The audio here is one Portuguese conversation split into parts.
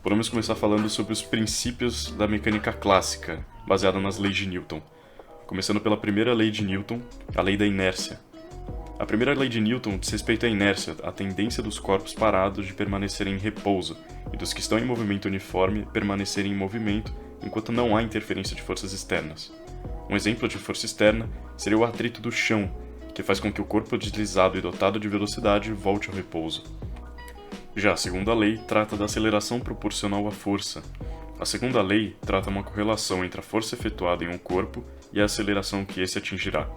Podemos começar falando sobre os princípios da mecânica clássica, baseada nas leis de Newton. Começando pela primeira lei de Newton, a lei da inércia. A primeira lei de Newton diz respeito à inércia, a tendência dos corpos parados de permanecerem em repouso, e dos que estão em movimento uniforme permanecerem em movimento enquanto não há interferência de forças externas. Um exemplo de força externa seria o atrito do chão, que faz com que o corpo deslizado e dotado de velocidade volte ao repouso. Já a segunda lei trata da aceleração proporcional à força. A segunda lei trata uma correlação entre a força efetuada em um corpo e a aceleração que esse atingirá.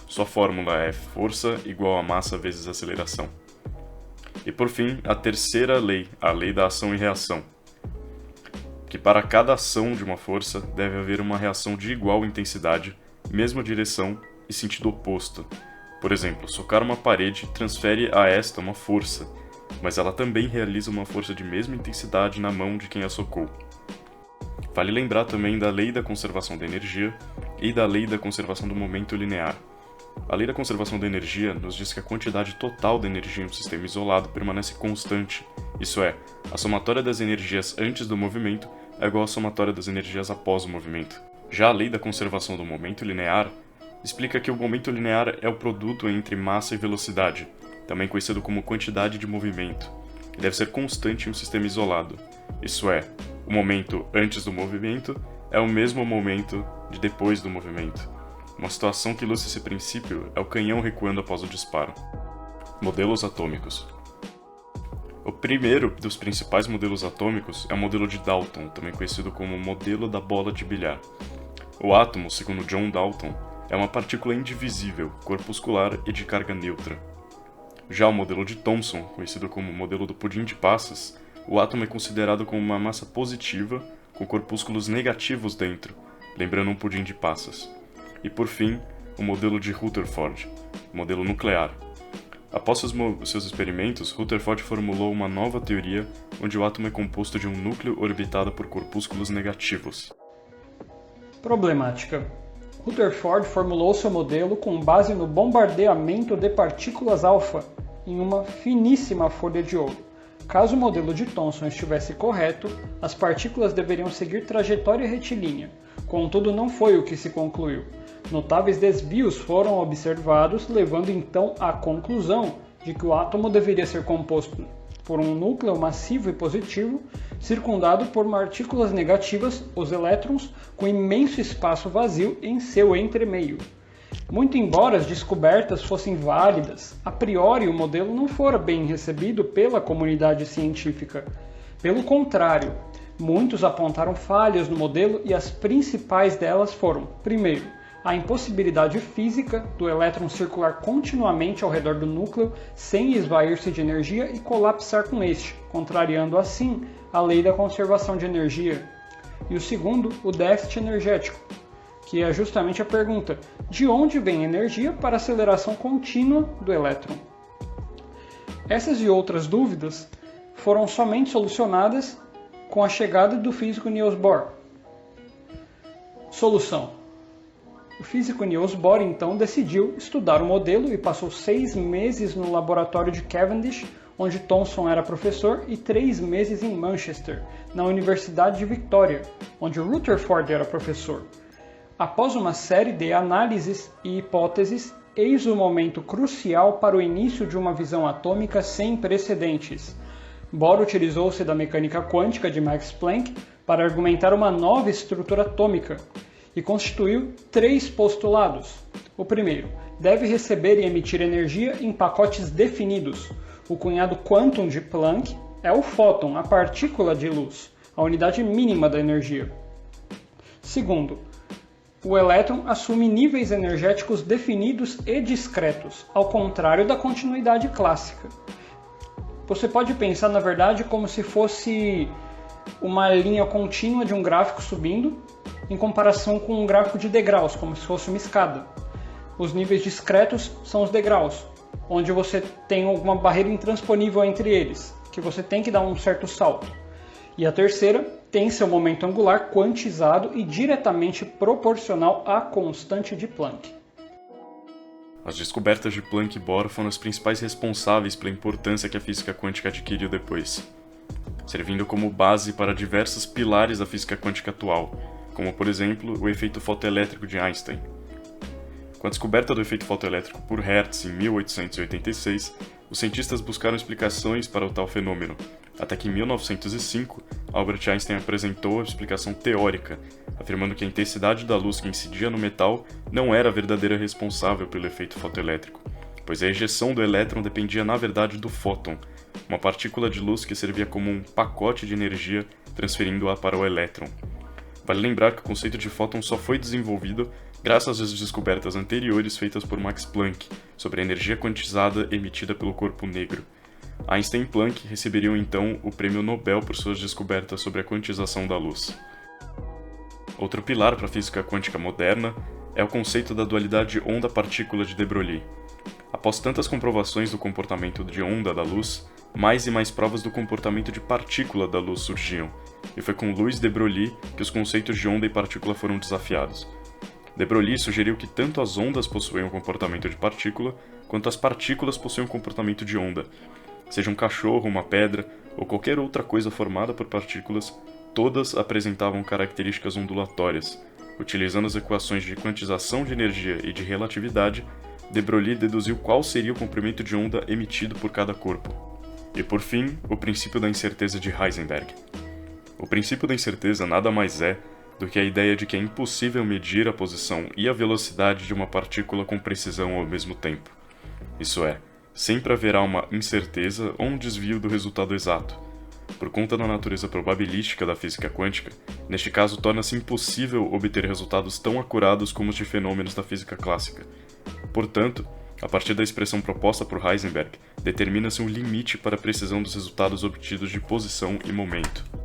Sua fórmula é força igual a massa vezes aceleração. E por fim, a terceira lei, a lei da ação e reação, que para cada ação de uma força deve haver uma reação de igual intensidade, mesma direção e sentido oposto. Por exemplo, socar uma parede transfere a esta uma força, mas ela também realiza uma força de mesma intensidade na mão de quem a socou. Vale lembrar também da lei da conservação da energia e da lei da conservação do momento linear. A lei da conservação da energia nos diz que a quantidade total de energia em um sistema isolado permanece constante, isso é, a somatória das energias antes do movimento é igual à somatória das energias após o movimento. Já a lei da conservação do momento linear explica que o momento linear é o produto entre massa e velocidade, também conhecido como quantidade de movimento, e deve ser constante em um sistema isolado, isso é, o momento antes do movimento é o mesmo momento de depois do movimento. Uma situação que ilustra esse princípio é o canhão recuando após o disparo. Modelos atômicos. O primeiro dos principais modelos atômicos é o modelo de Dalton, também conhecido como modelo da bola de bilhar. O átomo, segundo John Dalton, é uma partícula indivisível, corpuscular e de carga neutra. Já o modelo de Thomson, conhecido como modelo do pudim de passas, o átomo é considerado como uma massa positiva com corpúsculos negativos dentro, lembrando um pudim de passas. E por fim, o modelo de Rutherford, modelo nuclear. Após seus experimentos, Rutherford formulou uma nova teoria onde o átomo é composto de um núcleo orbitado por corpúsculos negativos. Problemática. Rutherford formulou seu modelo com base no bombardeamento de partículas alfa em uma finíssima folha de ouro. Caso o modelo de Thomson estivesse correto, as partículas deveriam seguir trajetória retilínea. Contudo, não foi o que se concluiu. Notáveis desvios foram observados, levando então à conclusão de que o átomo deveria ser composto por um núcleo massivo e positivo, circundado por partículas negativas, os elétrons, com imenso espaço vazio em seu entremeio. Muito embora as descobertas fossem válidas, a priori o modelo não fora bem recebido pela comunidade científica. Pelo contrário, muitos apontaram falhas no modelo e as principais delas foram, primeiro, a impossibilidade física do elétron circular continuamente ao redor do núcleo sem esvair-se de energia e colapsar com este, contrariando assim a lei da conservação de energia. E o segundo, o déficit energético, que é justamente a pergunta: de onde vem energia para a aceleração contínua do elétron? Essas e outras dúvidas foram somente solucionadas com a chegada do físico Niels Bohr. Solução: o físico Niels Bohr então decidiu estudar o modelo e passou 6 meses no laboratório de Cavendish, onde Thomson era professor, e 3 meses em Manchester, na Universidade de Victoria, onde Rutherford era professor. Após uma série de análises e hipóteses, eis o momento crucial para o início de uma visão atômica sem precedentes. Bohr utilizou-se da mecânica quântica de Max Planck para argumentar uma nova estrutura atômica e constituiu 3 postulados. O primeiro, deve receber e emitir energia em pacotes definidos. O cunhado quantum de Planck é o fóton, a partícula de luz, a unidade mínima da energia. Segundo, o elétron assume níveis energéticos definidos e discretos, ao contrário da continuidade clássica. Você pode pensar, na verdade, como se fosse uma linha contínua de um gráfico subindo, em comparação com um gráfico de degraus, como se fosse uma escada. Os níveis discretos são os degraus, onde você tem alguma barreira intransponível entre eles, que você tem que dar um certo salto. E a terceira tem seu momento angular quantizado e diretamente proporcional à constante de Planck. As descobertas de Planck e Bohr foram as principais responsáveis pela importância que a física quântica adquiriu depois. servindo como base para diversos pilares da física quântica atual, como por exemplo o efeito fotoelétrico de Einstein. Com a descoberta do efeito fotoelétrico por Hertz em 1886, os cientistas buscaram explicações para o tal fenômeno, até que em 1905, Albert Einstein apresentou a explicação teórica, afirmando que a intensidade da luz que incidia no metal não era a verdadeira responsável pelo efeito fotoelétrico, pois a ejeção do elétron dependia na verdade do fóton, uma partícula de luz que servia como um pacote de energia transferindo-a para o elétron. Vale lembrar que o conceito de fóton só foi desenvolvido graças às descobertas anteriores feitas por Max Planck sobre a energia quantizada emitida pelo corpo negro. Einstein e Planck receberiam então o prêmio Nobel por suas descobertas sobre a quantização da luz. Outro pilar para a física quântica moderna é o conceito da dualidade onda-partícula de de Broglie. Após tantas comprovações do comportamento de onda da luz, mais e mais provas do comportamento de partícula da luz surgiam, e foi com Louis de Broglie que os conceitos de onda e partícula foram desafiados. De Broglie sugeriu que tanto as ondas possuem um comportamento de partícula, quanto as partículas possuem um comportamento de onda. Seja um cachorro, uma pedra ou qualquer outra coisa formada por partículas, todas apresentavam características ondulatórias. Utilizando as equações de quantização de energia e de relatividade, de Broglie deduziu qual seria o comprimento de onda emitido por cada corpo. E por fim, o princípio da incerteza de Heisenberg. O princípio da incerteza nada mais é do que a ideia de que é impossível medir a posição e a velocidade de uma partícula com precisão ao mesmo tempo. Isso é, sempre haverá uma incerteza ou um desvio do resultado exato. Por conta da natureza probabilística da física quântica, neste caso torna-se impossível obter resultados tão acurados como os de fenômenos da física clássica. Portanto, a partir da expressão proposta por Heisenberg, determina-se um limite para a precisão dos resultados obtidos de posição e momento.